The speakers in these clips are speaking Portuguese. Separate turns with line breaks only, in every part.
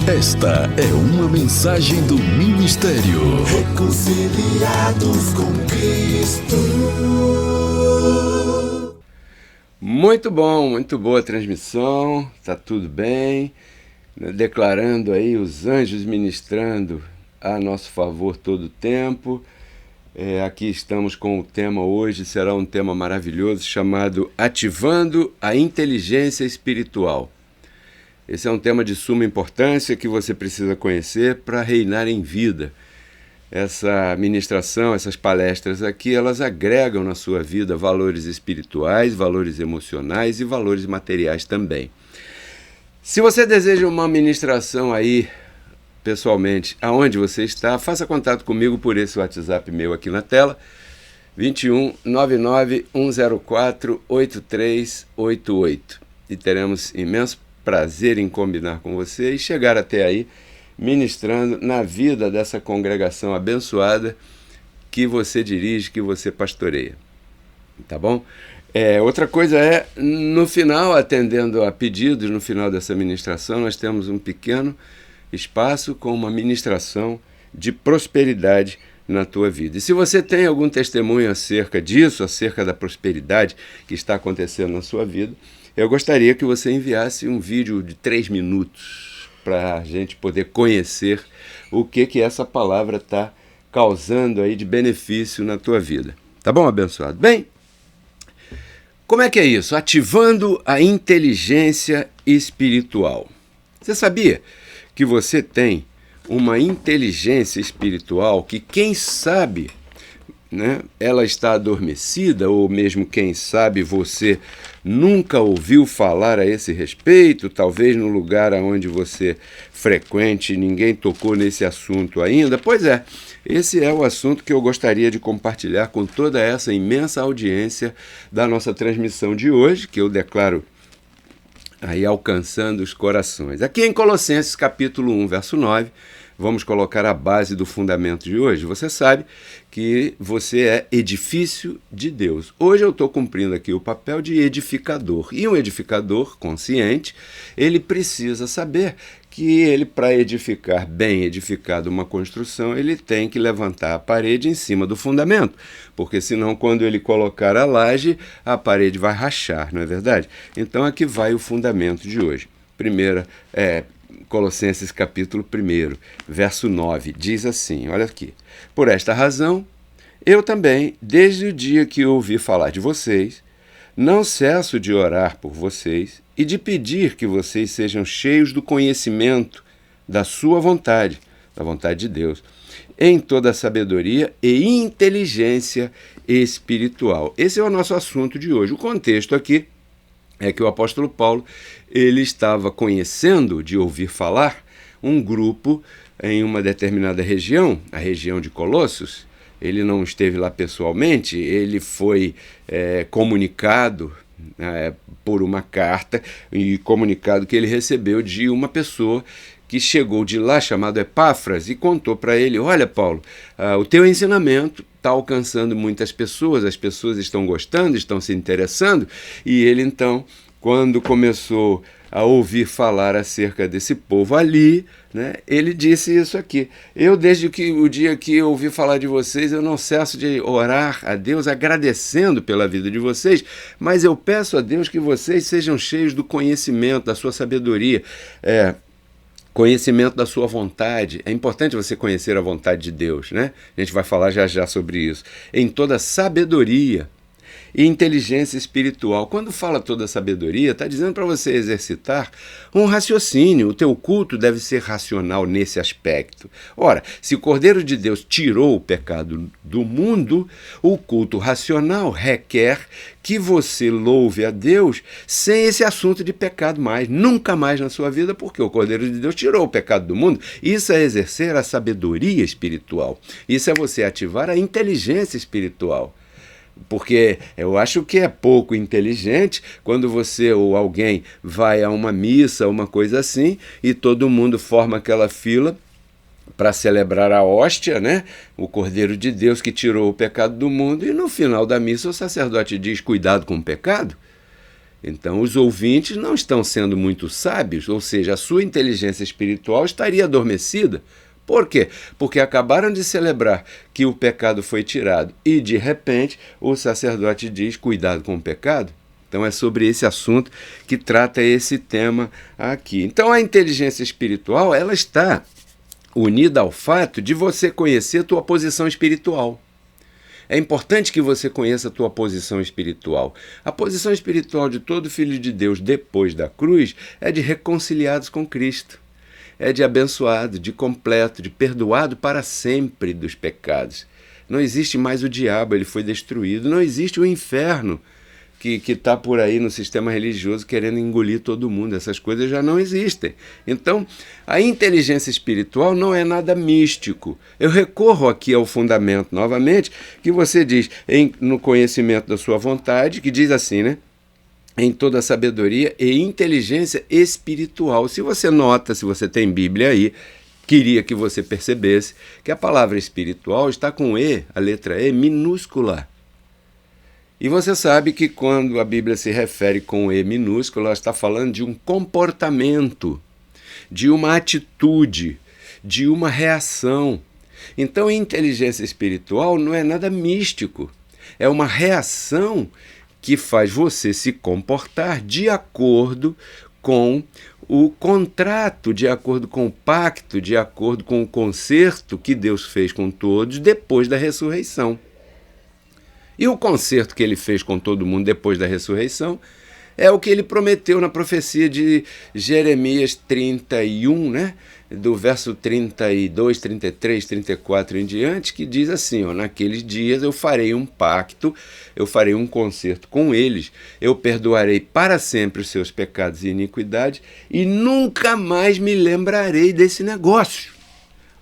Esta é uma mensagem do Ministério
Reconciliados com Cristo.
Muito bom, muito boa a transmissão, tá tudo bem, declarando aí os anjos ministrando a nosso favor todo o tempo. Aqui estamos com o tema hoje, será um tema maravilhoso chamado Ativando a Inteligência Espiritual. Esse é um tema de suma importância que você precisa conhecer para reinar em vida. Essa ministração, essas palestras aqui, elas agregam na sua vida valores espirituais, valores emocionais e valores materiais também. Se você deseja uma ministração aí, pessoalmente, aonde você está, faça contato comigo por esse WhatsApp meu aqui na tela, 21 99 104 8388. E teremos imenso prazer em combinar com você e chegar até aí, ministrando na vida dessa congregação abençoada que você dirige, que você pastoreia. Tá bom? Outra coisa no final, atendendo a pedidos, no final dessa ministração, nós temos um pequeno espaço com uma ministração de prosperidade na tua vida. E se você tem algum testemunho acerca disso, acerca da prosperidade que está acontecendo na sua vida, eu gostaria que você enviasse um vídeo de 3 minutos para a gente poder conhecer o que essa palavra está causando aí de benefício na tua vida. Tá bom, abençoado? Bem, como é que é isso? Ativando a inteligência espiritual. Você sabia que você tem uma inteligência espiritual que, quem sabe, né, ela está adormecida, ou mesmo, quem sabe, você nunca ouviu falar a esse respeito, talvez no lugar onde você frequente ninguém tocou nesse assunto ainda? Pois é, esse é o assunto que eu gostaria de compartilhar com toda essa imensa audiência da nossa transmissão de hoje, que eu declaro aí alcançando os corações. Aqui em Colossenses capítulo 1, verso 9, vamos colocar a base do fundamento de hoje. Você sabe que você é edifício de Deus. Hoje eu estou cumprindo aqui o papel de edificador. E um edificador consciente, ele precisa saber que ele, para edificar bem edificado uma construção, ele tem que levantar a parede em cima do fundamento. Porque senão, quando ele colocar a laje, a parede vai rachar, não é verdade? Então aqui vai o fundamento de hoje. Colossenses capítulo 1, verso 9, diz assim, olha aqui: por esta razão, eu também, desde o dia que ouvi falar de vocês, não cesso de orar por vocês e de pedir que vocês sejam cheios do conhecimento da sua vontade, da vontade de Deus, em toda a sabedoria e inteligência espiritual. Esse é o nosso assunto de hoje. O contexto aqui é que o apóstolo Paulo, ele estava conhecendo, de ouvir falar, um grupo em uma determinada região, a região de Colossos. Ele não esteve lá pessoalmente, ele foi comunicado por uma carta, e comunicado que ele recebeu de uma pessoa que chegou de lá, chamado Epáfras, e contou para ele: olha, Paulo, o teu ensinamento está alcançando muitas pessoas, as pessoas estão gostando, estão se interessando. E ele então, quando começou a ouvir falar acerca desse povo ali, né, ele disse isso aqui: eu, desde o dia que eu ouvi falar de vocês, eu não cesso de orar a Deus agradecendo pela vida de vocês, mas eu peço a Deus que vocês sejam cheios do conhecimento, da sua sabedoria, conhecimento da sua vontade. É importante você conhecer a vontade de Deus, né? A gente vai falar já já sobre isso. Em toda sabedoria e inteligência espiritual. Quando fala toda sabedoria, está dizendo para você exercitar um raciocínio. O teu culto deve ser racional nesse aspecto. Ora, se o Cordeiro de Deus tirou o pecado do mundo, o culto racional requer que você louve a Deus sem esse assunto de pecado mais, nunca mais na sua vida, porque o Cordeiro de Deus tirou o pecado do mundo. Isso é exercer a sabedoria espiritual. Isso é você ativar a inteligência espiritual. Porque eu acho que é pouco inteligente quando você ou alguém vai a uma missa, uma coisa assim, e todo mundo forma aquela fila para celebrar a hóstia, né? O Cordeiro de Deus que tirou o pecado do mundo, e no final da missa o sacerdote diz: cuidado com o pecado. Então, os ouvintes não estão sendo muito sábios, ou seja, a sua inteligência espiritual estaria adormecida. Por quê? Porque acabaram de celebrar que o pecado foi tirado e, de repente, o sacerdote diz: cuidado com o pecado. Então, é sobre esse assunto que trata esse tema aqui. Então, a inteligência espiritual, ela está unida ao fato de você conhecer a tua posição espiritual. É importante que você conheça a tua posição espiritual. A posição espiritual de todo filho de Deus depois da cruz é de reconciliados com Cristo. É de abençoado, de completo, de perdoado para sempre dos pecados. Não existe mais o diabo, ele foi destruído. Não existe o inferno que está por aí no sistema religioso querendo engolir todo mundo. Essas coisas já não existem. Então, a inteligência espiritual não é nada místico. Eu recorro aqui ao fundamento, novamente, que você diz no conhecimento da sua vontade, que diz assim, né? Em toda sabedoria e inteligência espiritual. Se você nota, se você tem Bíblia aí, queria que você percebesse que a palavra espiritual está com E, a letra E minúscula. E você sabe que quando a Bíblia se refere com E minúsculo, ela está falando de um comportamento, de uma atitude, de uma reação. Então, inteligência espiritual não é nada místico, é uma reação que faz você se comportar de acordo com o contrato, de acordo com o pacto, de acordo com o concerto que Deus fez com todos depois da ressurreição. E o concerto que ele fez com todo mundo depois da ressurreição é o que ele prometeu na profecia de Jeremias 31, né? Do verso 32, 33, 34 em diante, que diz assim, ó: naqueles dias eu farei um pacto, eu farei um concerto com eles, eu perdoarei para sempre os seus pecados e iniquidades e nunca mais me lembrarei desse negócio.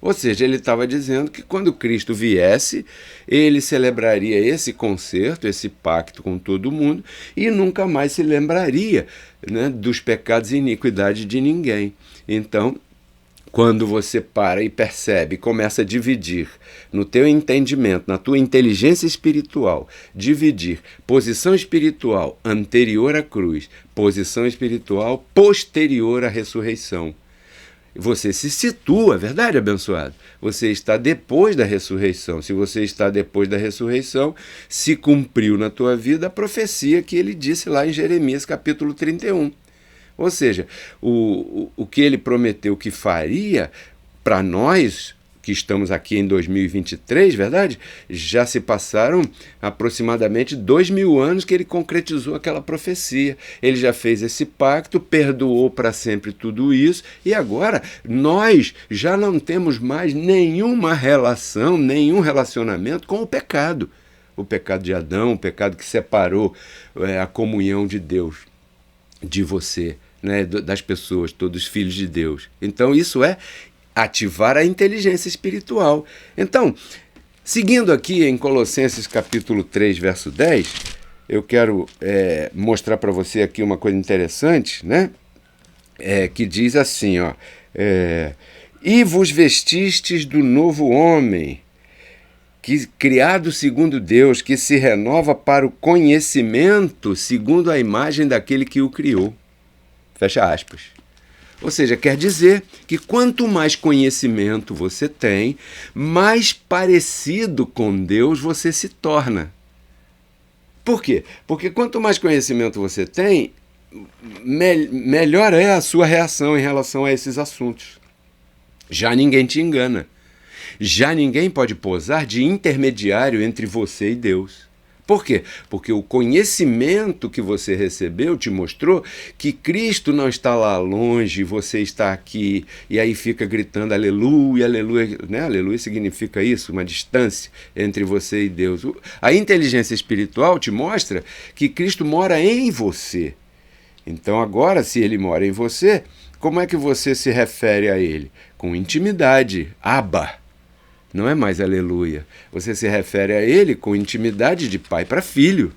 Ou seja, ele estava dizendo que quando Cristo viesse, ele celebraria esse concerto, esse pacto com todo mundo e nunca mais se lembraria, né, dos pecados e iniquidades de ninguém. Então, quando você para e percebe, começa a dividir no teu entendimento, na tua inteligência espiritual, dividir posição espiritual anterior à cruz, posição espiritual posterior à ressurreição. Você se situa, verdade, abençoado? Você está depois da ressurreição. Se você está depois da ressurreição, se cumpriu na tua vida a profecia que ele disse lá em Jeremias capítulo 31. Ou seja, o que ele prometeu que faria para nós, que estamos aqui em 2023, verdade? Já se passaram aproximadamente 2000 anos que ele concretizou aquela profecia. Ele já fez esse pacto, perdoou para sempre tudo isso, e agora nós já não temos mais nenhuma relação, nenhum relacionamento com o pecado. O pecado de Adão, o pecado que separou a comunhão de Deus, de você, né, das pessoas, todos os filhos de Deus. Então isso é ativar a inteligência espiritual. Então, seguindo aqui em Colossenses capítulo 3, verso 10, eu quero mostrar para você aqui uma coisa interessante, né? Que diz assim, ó, e vos vestistes do novo homem, que criado segundo Deus, que se renova para o conhecimento segundo a imagem daquele que o criou. Fecha aspas. Ou seja, quer dizer que quanto mais conhecimento você tem, mais parecido com Deus você se torna. Por quê? Porque quanto mais conhecimento você tem, melhor é a sua reação em relação a esses assuntos. Já ninguém te engana. Já ninguém pode posar de intermediário entre você e Deus. Por quê? Porque o conhecimento que você recebeu te mostrou que Cristo não está lá longe, você está aqui, e aí fica gritando aleluia, aleluia, né? Aleluia significa isso, uma distância entre você e Deus. A inteligência espiritual te mostra que Cristo mora em você. Então agora, se ele mora em você, como é que você se refere a ele? Com intimidade, Abba. Não é mais aleluia. Você se refere a ele com intimidade de pai para filho.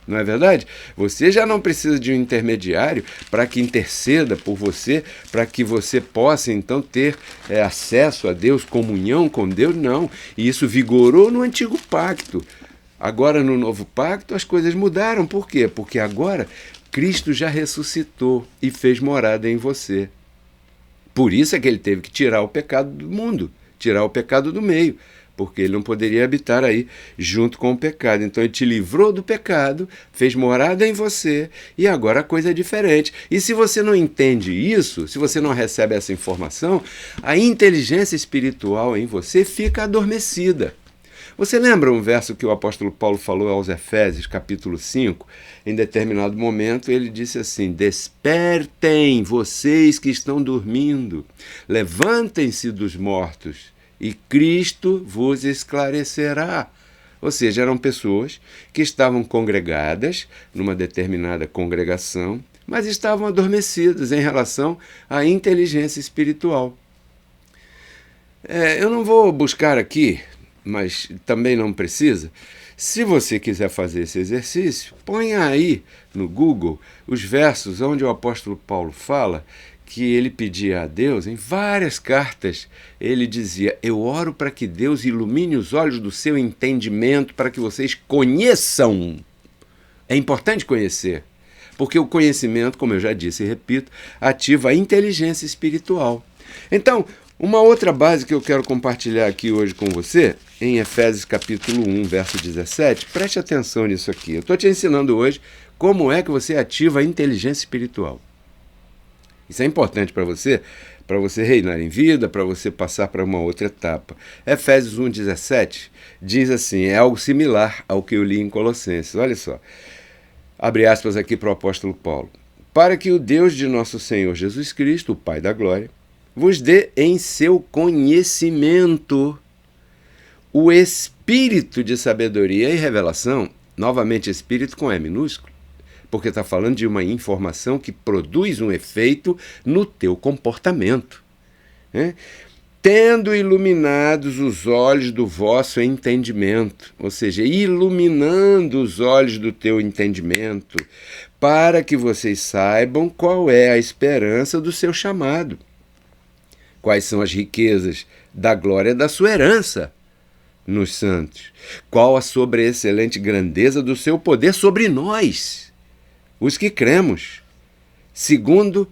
Não é verdade? Você já não precisa de um intermediário para que interceda por você, para que você possa então ter acesso a Deus, comunhão com Deus. Não. E isso vigorou no antigo pacto. Agora, no novo pacto, as coisas mudaram. Por quê? Porque agora Cristo já ressuscitou e fez morada em você. Por isso é que ele teve que tirar o pecado do mundo, tirar o pecado do meio, porque ele não poderia habitar aí junto com o pecado. Então ele te livrou do pecado, fez morada em você, e agora a coisa é diferente. E se você não entende isso, se você não recebe essa informação, a inteligência espiritual em você fica adormecida. Você lembra um verso que o apóstolo Paulo falou aos Efésios, capítulo 5? Em determinado momento ele disse assim: despertem vocês que estão dormindo, levantem-se dos mortos, e Cristo vos esclarecerá. Ou seja, eram pessoas que estavam congregadas numa determinada congregação, mas estavam adormecidas em relação à inteligência espiritual. Eu não vou buscar aqui, mas também não precisa. Se você quiser fazer esse exercício, ponha aí no Google os versos onde o apóstolo Paulo fala que ele pedia a Deus, em várias cartas, ele dizia: eu oro para que Deus ilumine os olhos do seu entendimento, para que vocês conheçam. É importante conhecer, porque o conhecimento, como eu já disse e repito, ativa a inteligência espiritual. Então, uma outra base que eu quero compartilhar aqui hoje com você, em Efésios capítulo 1, verso 17, preste atenção nisso aqui. Eu estou te ensinando hoje como é que você ativa a inteligência espiritual. Isso é importante para você reinar em vida, para você passar para uma outra etapa. Efésios 1, 17 diz assim, é algo similar ao que eu li em Colossenses. Olha só, abre aspas aqui para o apóstolo Paulo. Para que o Deus de nosso Senhor Jesus Cristo, o Pai da Glória, vos dê em seu conhecimento o espírito de sabedoria e revelação, novamente espírito com E minúsculo, porque está falando de uma informação que produz um efeito no teu comportamento, né? Tendo iluminados os olhos do vosso entendimento, ou seja, iluminando os olhos do teu entendimento, para que vocês saibam qual é a esperança do seu chamado, quais são as riquezas da glória da sua herança nos santos, qual a sobreexcelente grandeza do seu poder sobre nós, os que cremos, segundo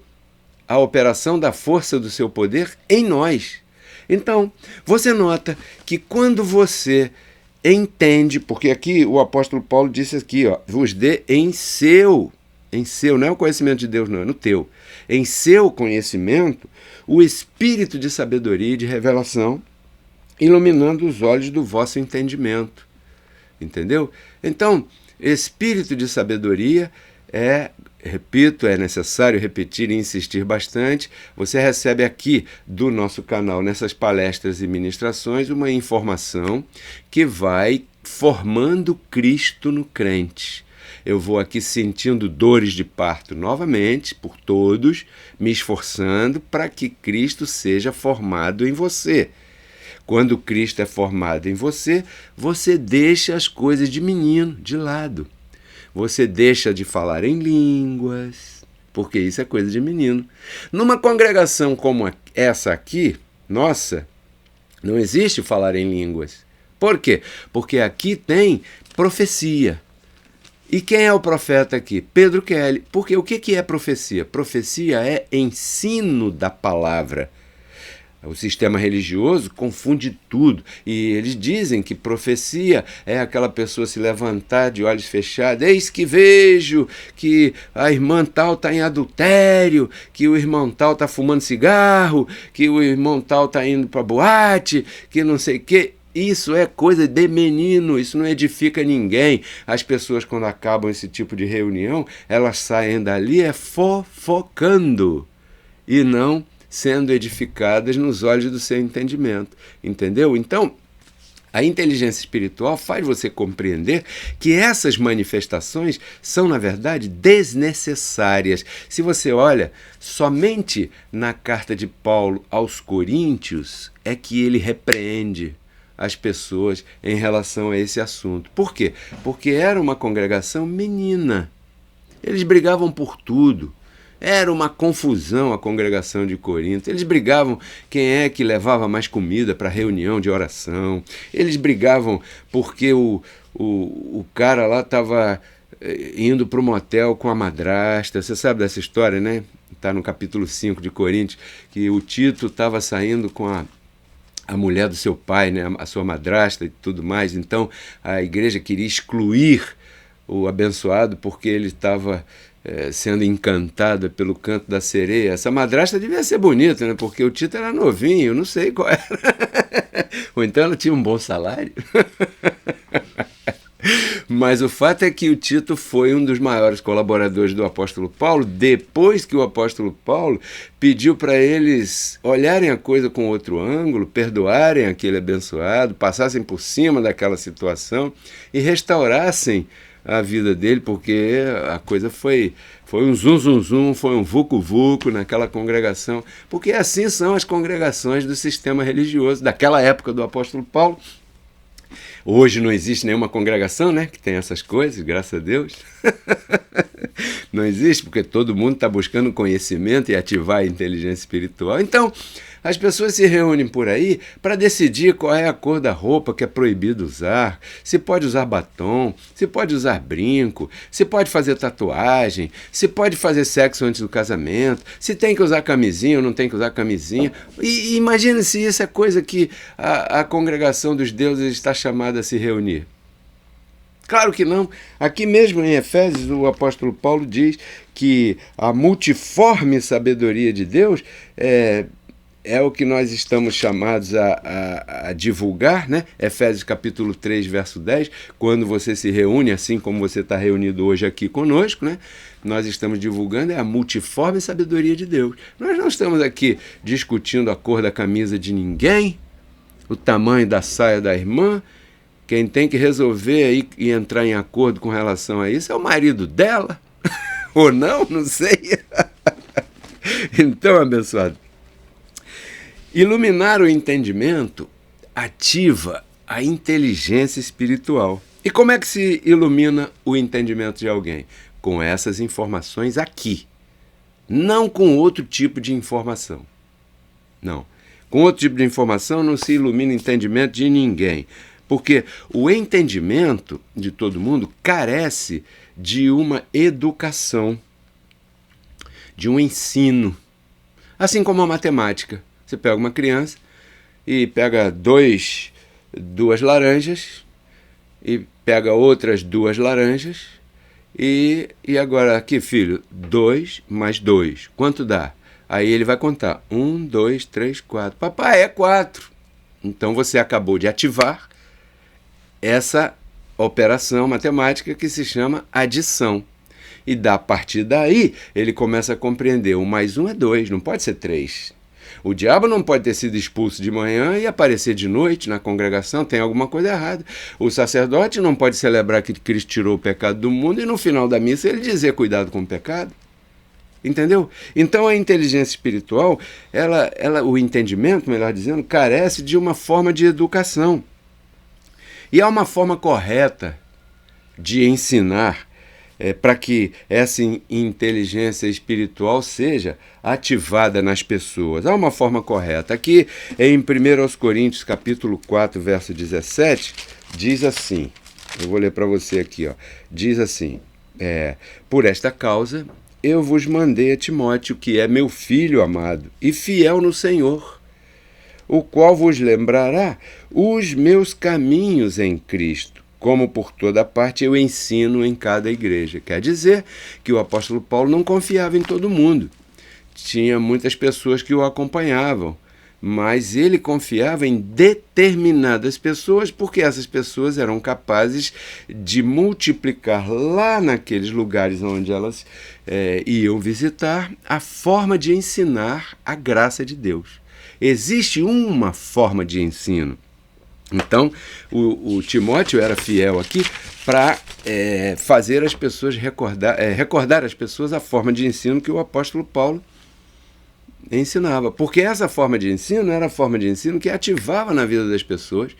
a operação da força do seu poder em nós. Então, você nota que quando você entende, porque aqui o apóstolo Paulo disse aqui, vos dê em seu, não é o conhecimento de Deus não, é no teu, em seu conhecimento, o espírito de sabedoria e de revelação, iluminando os olhos do vosso entendimento. Entendeu? Então, espírito de sabedoria repito, é necessário repetir e insistir bastante. Você recebe aqui do nosso canal, nessas palestras e ministrações, uma informação que vai formando Cristo no crente. Eu vou aqui sentindo dores de parto novamente, por todos, me esforçando para que Cristo seja formado em você. Quando Cristo é formado em você, você deixa as coisas de menino de lado. Você deixa de falar em línguas, porque isso é coisa de menino. Numa congregação como essa aqui, nossa, não existe falar em línguas. Por quê? Porque aqui tem profecia. E quem é o profeta aqui? Pedro Kelly. Porque o que é profecia? Profecia é ensino da palavra. O sistema religioso confunde tudo, e eles dizem que profecia é aquela pessoa se levantar de olhos fechados, eis que vejo que a irmã tal está em adultério, que o irmão tal está fumando cigarro, que o irmão tal está indo para boate, que não sei o quê. Isso é coisa de menino, isso não edifica ninguém. As pessoas, quando acabam esse tipo de reunião, elas saem dali fofocando e não sendo edificadas nos olhos do seu entendimento, entendeu? Então, a inteligência espiritual faz você compreender que essas manifestações são, na verdade, desnecessárias. Se você olha, somente na carta de Paulo aos Coríntios é que ele repreende as pessoas em relação a esse assunto. Por quê? Porque era uma congregação menina. Eles brigavam por tudo. Era uma confusão a congregação de Corinto. Eles brigavam quem é que levava mais comida para a reunião de oração. Eles brigavam porque o cara lá estava indo para o motel com a madrasta. Você sabe dessa história, né? Está no capítulo 5 de Coríntios, que o Tito estava saindo com a mulher do seu pai, né? A sua madrasta e tudo mais. Então a igreja queria excluir o abençoado porque ele estava sendo encantada pelo canto da sereia. Essa madrasta devia ser bonita, né? Porque o Tito era novinho, não sei qual era. Ou então ela tinha um bom salário. Mas o fato é que o Tito foi um dos maiores colaboradores do apóstolo Paulo, depois que o apóstolo Paulo pediu para eles olharem a coisa com outro ângulo, perdoarem aquele abençoado, passassem por cima daquela situação e restaurassem a vida dele, porque a coisa foi um zum, foi um vucu-vucu naquela congregação, porque assim são as congregações do sistema religioso daquela época do apóstolo Paulo. Hoje não existe nenhuma congregação, né, que tem essas coisas, graças a Deus. Não existe, porque todo mundo está buscando conhecimento e ativar a inteligência espiritual. Então, as pessoas se reúnem por aí para decidir qual é a cor da roupa que é proibido usar, se pode usar batom, se pode usar brinco, se pode fazer tatuagem, se pode fazer sexo antes do casamento, se tem que usar camisinha ou não tem que usar camisinha. E imagine se isso é coisa que a congregação dos deuses está chamada a se reunir. Claro que não. Aqui mesmo em Efésios, o apóstolo Paulo diz que a multiforme sabedoria de Deus é o que nós estamos chamados a divulgar, né? Efésios capítulo 3, verso 10, quando você se reúne, assim como você está reunido hoje aqui conosco, né? Nós estamos divulgando a multiforme sabedoria de Deus. Nós não estamos aqui discutindo a cor da camisa de ninguém, o tamanho da saia da irmã. Quem tem que resolver aí e entrar em acordo com relação a isso é o marido dela, ou não sei. Então, abençoado, iluminar o entendimento ativa a inteligência espiritual. E como é que se ilumina o entendimento de alguém? Com essas informações aqui, não com outro tipo de informação. Não, com outro tipo de informação não se ilumina o entendimento de ninguém. Porque o entendimento de todo mundo carece de uma educação, de um ensino. Assim como a matemática. Você pega uma criança e pega duas laranjas e pega outras 2 laranjas e agora aqui, filho, 2 mais 2, quanto dá? Aí ele vai contar, 1, 2, 3, 4. Papai, é 4. Então você acabou de ativar essa operação matemática que se chama adição. E a partir daí, ele começa a compreender, 1 mais 1 é 2, não pode ser 3. O diabo não pode ter sido expulso de manhã e aparecer de noite na congregação, tem alguma coisa errada. O sacerdote não pode celebrar que Cristo tirou o pecado do mundo e no final da missa ele dizer cuidado com o pecado. Entendeu? Então a inteligência espiritual, o entendimento, melhor dizendo, carece de uma forma de educação. E há uma forma correta de ensinar para que essa inteligência espiritual seja ativada nas pessoas. Há uma forma correta. Aqui em 1 Coríntios, capítulo 4, verso 17, diz assim, eu vou ler para você aqui, ó, diz assim, por esta causa eu vos mandei a Timóteo, que é meu filho amado e fiel no Senhor, o qual vos lembrará os meus caminhos em Cristo, como por toda parte eu ensino em cada igreja. Quer dizer que o apóstolo Paulo não confiava em todo mundo. Tinha muitas pessoas que o acompanhavam, mas ele confiava em determinadas pessoas, porque essas pessoas eram capazes de multiplicar lá naqueles lugares onde elas iam visitar a forma de ensinar a graça de Deus. Existe uma forma de ensino. Então, o Timóteo era fiel aqui para fazer as pessoas recordar as pessoas a forma de ensino que o apóstolo Paulo ensinava. Porque essa forma de ensino era a forma de ensino que ativava na vida das pessoas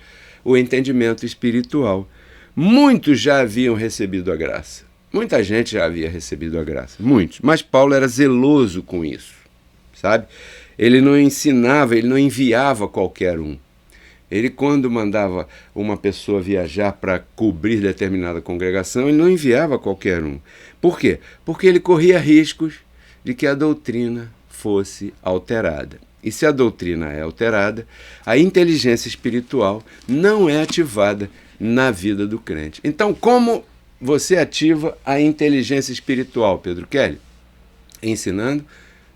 o entendimento espiritual. Muitos já haviam recebido a graça. Muita gente já havia recebido a graça. Muitos. Mas Paulo era zeloso com isso, sabe? Ele não ensinava, ele não enviava qualquer um. Ele, quando mandava uma pessoa viajar para cobrir determinada congregação, ele não enviava qualquer um. Por quê? Porque ele corria riscos de que a doutrina fosse alterada. E se a doutrina é alterada, a inteligência espiritual não é ativada na vida do crente. Então, como você ativa a inteligência espiritual, Pedro Kelly? Ensinando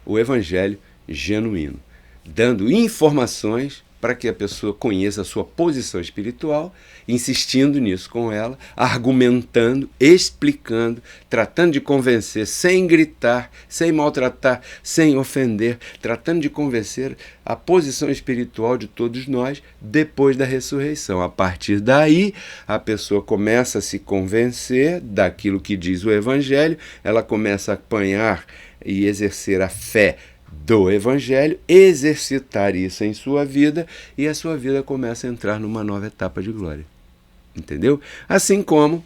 o evangelho genuíno, dando informações para que a pessoa conheça a sua posição espiritual, insistindo nisso com ela, argumentando, explicando, tratando de convencer, sem gritar, sem maltratar, sem ofender, tratando de convencer a posição espiritual de todos nós depois da ressurreição. A partir daí, a pessoa começa a se convencer daquilo que diz o Evangelho, ela começa a apanhar e exercer a fé do Evangelho, exercitar isso em sua vida, e a sua vida começa a entrar numa nova etapa de glória. Entendeu? Assim como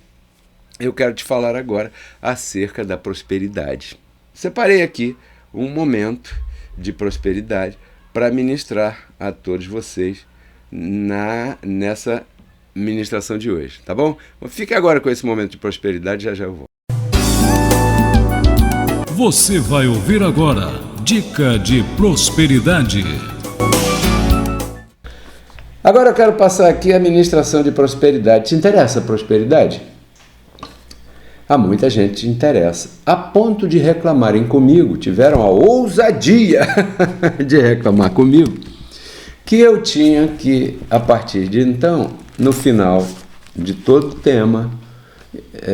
eu quero te falar agora acerca da prosperidade. Separei aqui um momento de prosperidade para ministrar a todos vocês nessa ministração de hoje, tá bom? Fique agora com esse momento de prosperidade, já eu volto.
Você vai ouvir agora Dica de Prosperidade.
Agora eu quero passar aqui a ministração de prosperidade. Te interessa a prosperidade? A muita gente te interessa. A ponto de reclamarem comigo, tiveram a ousadia de reclamar comigo, que eu tinha que, a partir de então, no final de todo o tema,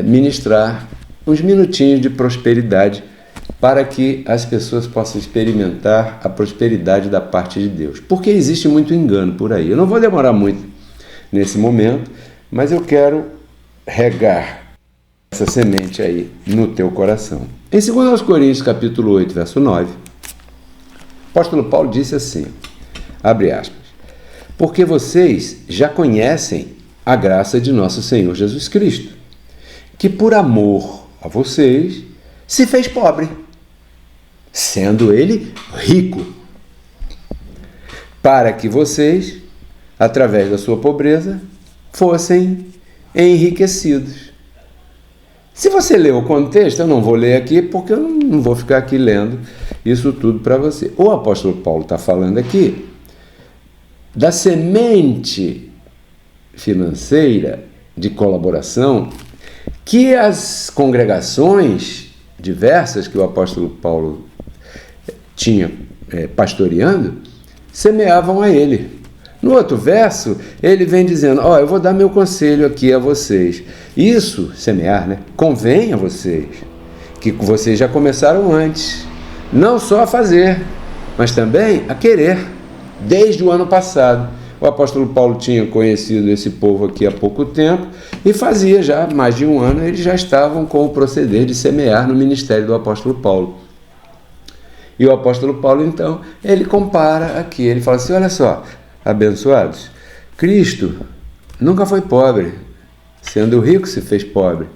ministrar uns minutinhos de prosperidade para que as pessoas possam experimentar a prosperidade da parte de Deus. Porque existe muito engano por aí. Eu não vou demorar muito nesse momento, mas eu quero regar essa semente aí no teu coração. Em 2 Coríntios, capítulo 8, verso 9, o apóstolo Paulo disse assim, abre aspas, porque vocês já conhecem a graça de nosso Senhor Jesus Cristo, que por amor a vocês se fez pobre, sendo ele rico, para que vocês, através da sua pobreza, fossem enriquecidos. Se você ler o contexto, eu não vou ler aqui, porque eu não vou ficar aqui lendo isso tudo para você. O apóstolo Paulo está falando aqui da semente financeira de colaboração que as congregações diversas que o apóstolo Paulo tinha pastoreando, semeavam a ele. No outro verso, ele vem dizendo, eu vou dar meu conselho aqui a vocês. Isso, semear, né? Convém a vocês, que vocês já começaram antes, não só a fazer, mas também a querer, desde o ano passado. O apóstolo Paulo tinha conhecido esse povo aqui há pouco tempo e fazia já mais de um ano, eles já estavam com o proceder de semear no ministério do apóstolo Paulo. E o apóstolo Paulo, então, ele compara aqui, ele fala assim, olha só, abençoados, Cristo nunca foi pobre, sendo rico se fez pobre,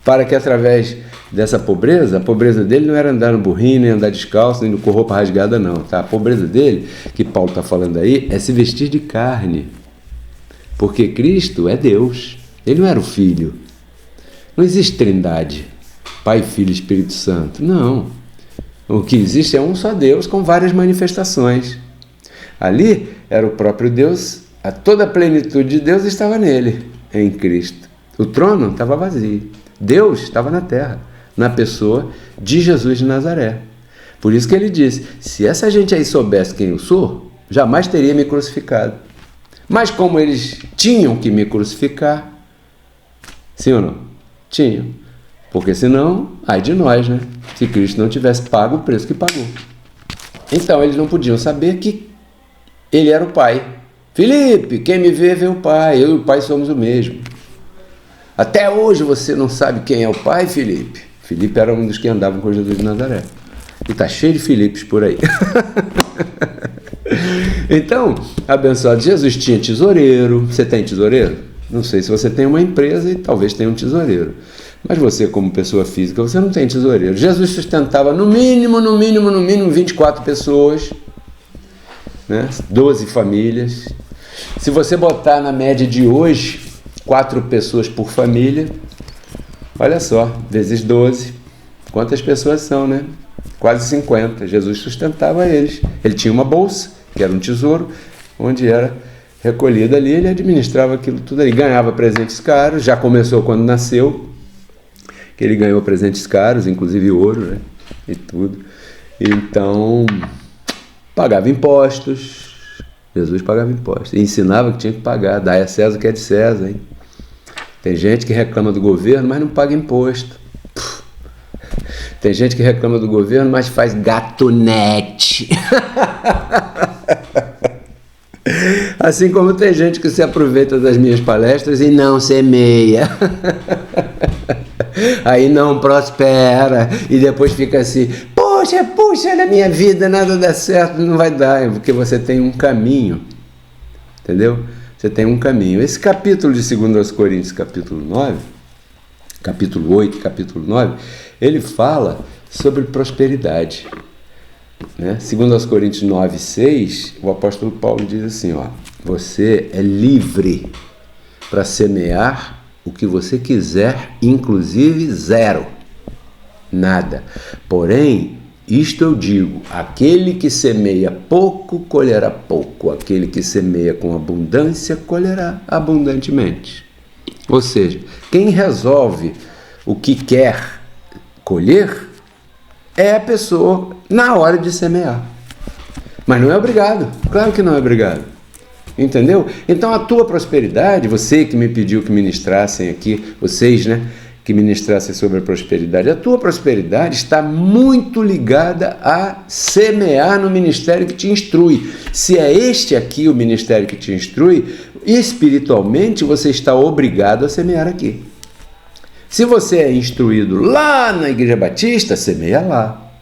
para que através dessa pobreza, a pobreza dele não era andar no burrinho, nem andar descalço, nem com roupa rasgada não, tá? A pobreza dele, que Paulo está falando aí, é se vestir de carne, porque Cristo é Deus, ele não era o Filho, não existe trindade, Pai, Filho e Espírito Santo, não. O que existe é um só Deus com várias manifestações. Ali era o próprio Deus, toda a plenitude de Deus estava nele, em Cristo. O trono estava vazio. Deus estava na terra, na pessoa de Jesus de Nazaré. Por isso que ele disse, se essa gente aí soubesse quem eu sou, jamais teria me crucificado. Mas como eles tinham que me crucificar, sim ou não? Tinham. Porque senão, ai de nós, né? Se Cristo não tivesse pago o preço que pagou. Então, eles não podiam saber que ele era o Pai. Filipe, quem me vê, vê o Pai. Eu e o Pai somos o mesmo. Até hoje você não sabe quem é o Pai, Filipe? Filipe era um dos que andavam com Jesus de Nazaré. E está cheio de Filipes por aí. Então, abençoado, Jesus tinha tesoureiro. Você tem tesoureiro? Não sei se você tem uma empresa e talvez tenha um tesoureiro. Mas você, como pessoa física, você não tem tesoureiro. Jesus sustentava no mínimo 24 pessoas, né? 12 famílias. Se você botar na média de hoje, 4 pessoas por família, olha só, vezes 12, quantas pessoas são, né? Quase 50. Jesus sustentava eles. Ele tinha uma bolsa, que era um tesouro, onde era recolhido ali, ele administrava aquilo tudo ali, ganhava presentes caros, já começou quando nasceu, que ele ganhou presentes caros, inclusive ouro, né? E tudo. Então, pagava impostos, Jesus pagava impostos, e ensinava que tinha que pagar, dai a César o que é de César, hein? Tem gente que reclama do governo, mas não paga imposto. Tem gente que reclama do governo, mas faz gatonete. Assim como tem gente que se aproveita das minhas palestras e não semeia. Aí não prospera e depois fica assim, puxa, na minha vida nada dá certo, não vai dar, porque você tem um caminho, entendeu? Você tem um caminho. Esse capítulo de 2 Coríntios, capítulo 9, capítulo 8, capítulo 9, ele fala sobre prosperidade. Né? 2 Coríntios 9, 6, o apóstolo Paulo diz assim, ó, você é livre para semear o que você quiser, inclusive zero, nada. Porém, isto eu digo, aquele que semeia pouco, colherá pouco. Aquele que semeia com abundância, colherá abundantemente. Ou seja, quem resolve o que quer colher é a pessoa na hora de semear. Mas não é obrigado, claro que não é obrigado. Entendeu? Então a tua prosperidade, você que me pediu que ministrassem aqui, vocês, né, que ministrassem sobre a prosperidade, a tua prosperidade está muito ligada a semear no ministério que te instrui. Se é este aqui o ministério que te instrui, espiritualmente você está obrigado a semear aqui. Se você é instruído lá na Igreja Batista, semeia lá.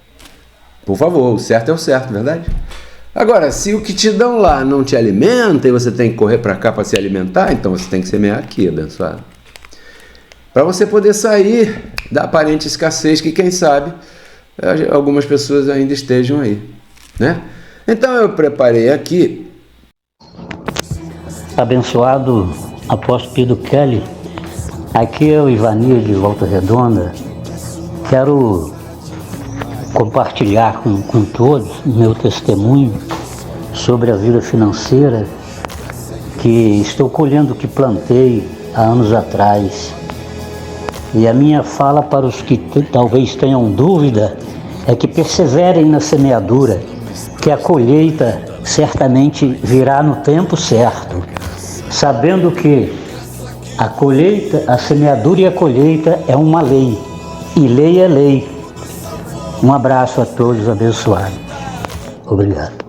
Por favor, o certo é o certo, verdade? Agora, se o que te dão lá não te alimenta e você tem que correr para cá para se alimentar, então você tem que semear aqui, abençoado. Para você poder sair da aparente escassez que, quem sabe, algumas pessoas ainda estejam aí, né? Então eu preparei aqui.
Abençoado apóstolo Pedro Kelly, aqui é o Ivanir de Volta Redonda. Quero compartilhar com todos meu testemunho sobre a vida financeira, que estou colhendo o que plantei há anos atrás. E a minha fala para os que talvez tenham dúvida é que perseverem na semeadura, que a colheita certamente virá no tempo certo, sabendo que a colheita, a semeadura e a colheita é uma lei, e lei é lei. Um abraço a todos, abençoado. Obrigado.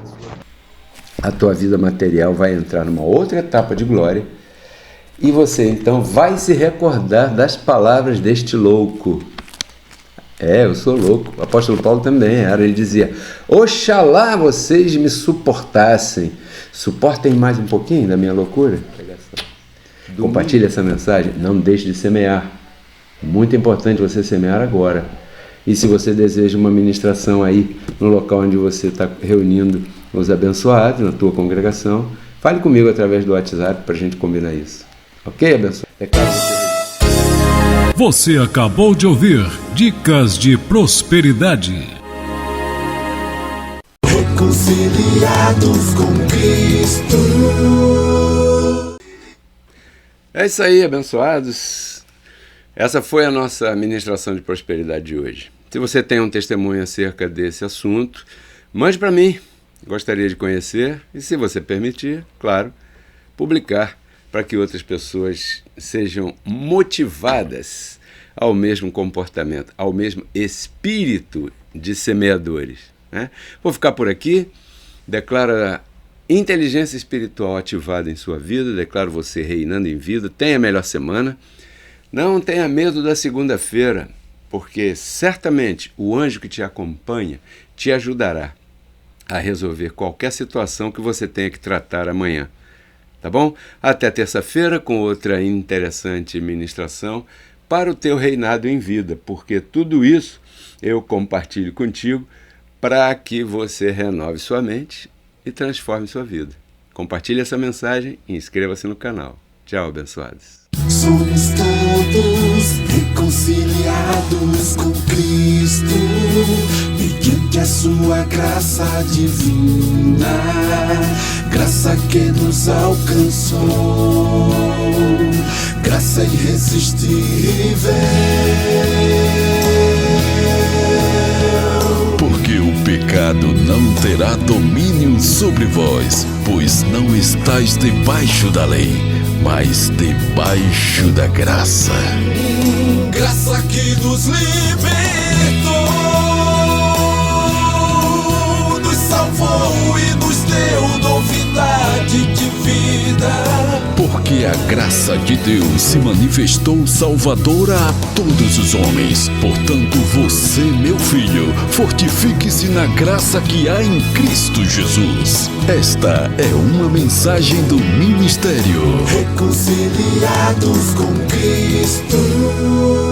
A tua vida material vai entrar numa outra etapa de glória e você então vai se recordar das palavras deste louco. Eu sou louco. O apóstolo Paulo também era. Ele dizia, oxalá vocês me suportassem. Suportem mais um pouquinho da minha loucura. Compartilhe essa mensagem. Não deixe de semear. Muito importante você semear agora. E se você deseja uma ministração aí no local onde você está reunindo os abençoados, na tua congregação, fale comigo através do WhatsApp para a gente combinar isso. Ok, abençoado? É claro que
Você acabou de ouvir Dicas de Prosperidade.
Reconciliados com Cristo.
é isso aí, abençoados. Essa foi a nossa ministração de prosperidade de hoje. Se você tem um testemunho acerca desse assunto, mande para mim. Gostaria de conhecer e, se você permitir, claro, publicar para que outras pessoas sejam motivadas ao mesmo comportamento, ao mesmo espírito de semeadores, né? Vou ficar por aqui. Declaro a inteligência espiritual ativada em sua vida, declaro você reinando em vida. Tenha a melhor semana. Não tenha medo da segunda-feira, porque certamente o anjo que te acompanha te ajudará a resolver qualquer situação que você tenha que tratar amanhã. Tá bom? Até terça-feira com outra interessante ministração para o teu reinado em vida, porque tudo isso eu compartilho contigo para que você renove sua mente e transforme sua vida. Compartilhe essa mensagem e inscreva-se no canal. Tchau, abençoados.
Somos todos reconciliados com Cristo, mediante a sua graça divina, graça que nos alcançou, graça irresistível.
Porque o pecado não terá domínio sobre vós, pois não estáis debaixo da lei, mas debaixo da graça.
Graça que nos libertou, nos salvou e nos deu novidade de vida.
Porque a graça de Deus se manifestou salvadora a todos os homens. Portanto, você, meu filho, fortifique-se na graça que há em Cristo Jesus. Esta é uma mensagem do ministério
Reconciliados com Cristo.